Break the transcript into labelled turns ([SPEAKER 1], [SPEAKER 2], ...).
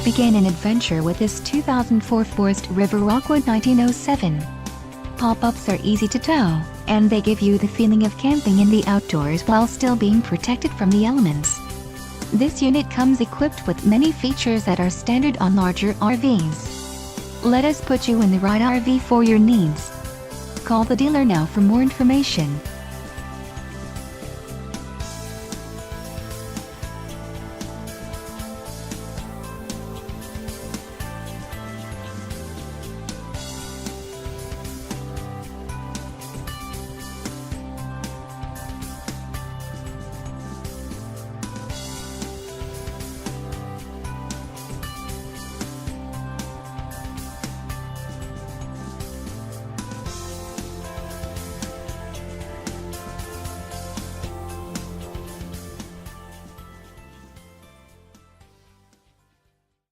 [SPEAKER 1] Begin an adventure with this 2004 Forest River Rockwood 1907. Pop-ups are easy to tow, and they give you the feeling of camping in the outdoors while still being protected from the elements. This unit comes equipped with many features that are standard on larger RVs. Let us put you in the right RV for your needs. Call the dealer now for more information.